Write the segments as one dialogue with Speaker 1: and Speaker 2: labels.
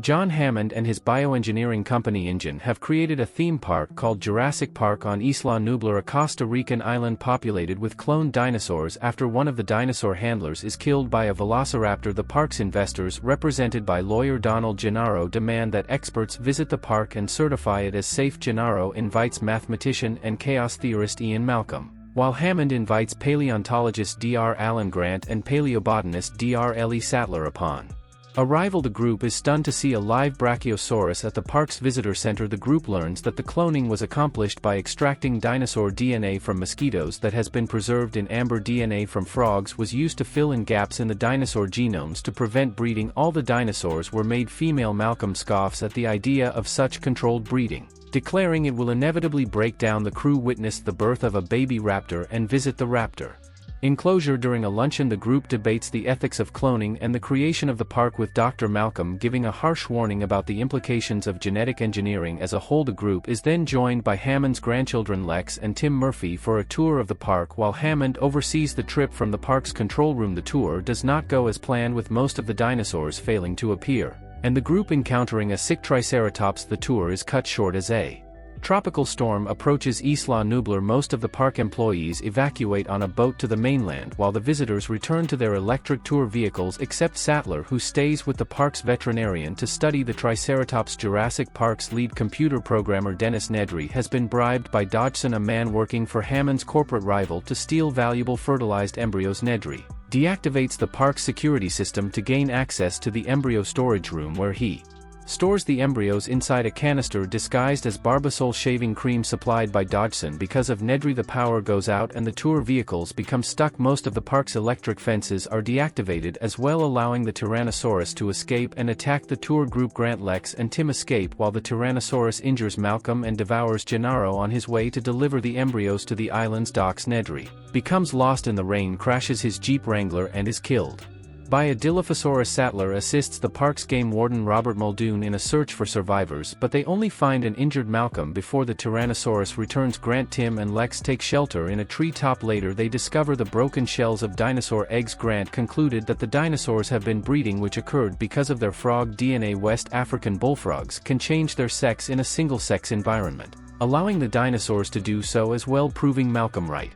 Speaker 1: John Hammond and his bioengineering company InGen have created a theme park called Jurassic Park on Isla Nublar, a Costa Rican island populated with cloned dinosaurs after one of the dinosaur handlers is killed by a velociraptor. The park's investors, represented by lawyer Donald Gennaro, demand that experts visit the park and certify it as safe. Gennaro invites mathematician and chaos theorist Ian Malcolm, while Hammond invites paleontologist Dr. Alan Grant and paleobotanist Dr. Ellie Sattler. Upon arrival, the group is stunned to see a live Brachiosaurus at the park's visitor center. The group learns that the cloning was accomplished by extracting dinosaur DNA from mosquitoes that has been preserved in amber. DNA from frogs was used to fill in gaps in the dinosaur genomes to prevent breeding. All the dinosaurs were made female. Malcolm scoffs at the idea of such controlled breeding, declaring it will inevitably break down. The crew witnessed the birth of a baby raptor and visit the raptor enclosure. During a luncheon, the group debates the ethics of cloning and the creation of the park, with Dr. Malcolm giving a harsh warning about the implications of genetic engineering as a whole. The group is then joined by Hammond's grandchildren Lex and Tim Murphy for a tour of the park while Hammond oversees the trip from the park's control room. The tour does not go as planned, with most of the dinosaurs failing to appear, and the group encountering a sick triceratops. The tour is cut short as a tropical storm approaches Isla Nublar. Most of the park employees evacuate on a boat to the mainland while the visitors return to their electric tour vehicles, except Sattler, who stays with the park's veterinarian to study the triceratops. Jurassic Park's lead computer programmer Dennis Nedry has been bribed by Dodgson, a man working for Hammond's corporate rival, to steal valuable fertilized embryos. Nedry deactivates the park's security system to gain access to the embryo storage room, where he stores the embryos inside a canister disguised as Barbasol shaving cream supplied by Dodgson. Because of Nedry, the power goes out and the tour vehicles become stuck. Most of the park's electric fences are deactivated as well, allowing the Tyrannosaurus to escape and attack the tour group. Grant, Lex and Tim escape while the Tyrannosaurus injures Malcolm and devours Gennaro on his way to deliver the embryos to the island's docks. Nedry becomes lost in the rain, crashes his Jeep Wrangler and is killed by a Dilophosaurus. Sattler assists the park's game warden Robert Muldoon in a search for survivors, but they only find an injured Malcolm before the Tyrannosaurus returns. Grant, Tim and Lex take shelter in a treetop. Later they discover the broken shells of dinosaur eggs. Grant concluded that the dinosaurs have been breeding, which occurred because of their frog DNA. West African bullfrogs can change their sex in a single-sex environment, allowing the dinosaurs to do so as well, proving Malcolm right.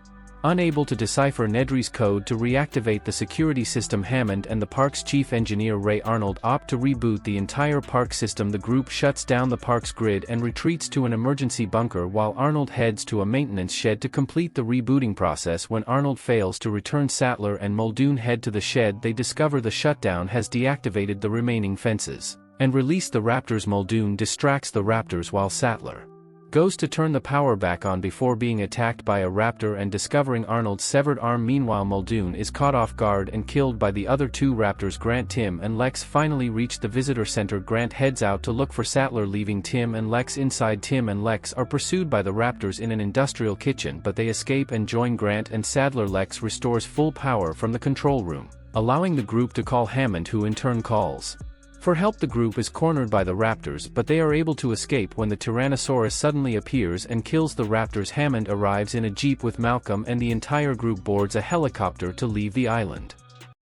Speaker 1: Unable to decipher Nedry's code to reactivate the security system, Hammond and the park's chief engineer Ray Arnold opt to reboot the entire park system. The group shuts down the park's grid and retreats to an emergency bunker while Arnold heads to a maintenance shed to complete the rebooting process. When Arnold fails to return, Sattler and Muldoon head to the shed. They discover the shutdown has deactivated the remaining fences and release the raptors. Muldoon distracts the raptors while Sattler goes to turn the power back on before being attacked by a raptor and discovering Arnold's severed arm. Meanwhile, Muldoon is caught off guard and killed by the other two raptors. Grant, Tim and Lex finally reach the visitor center. Grant heads out to look for Sattler, leaving Tim and Lex inside. Tim and Lex are pursued by the raptors in an industrial kitchen, but they escape and join Grant and Sattler. Lex restores full power from the control room, allowing the group to call Hammond, who in turn calls for help. The group is cornered by the raptors, but they are able to escape when the Tyrannosaurus suddenly appears and kills the raptors. Hammond arrives in a jeep with Malcolm and the entire group boards a helicopter to leave the island.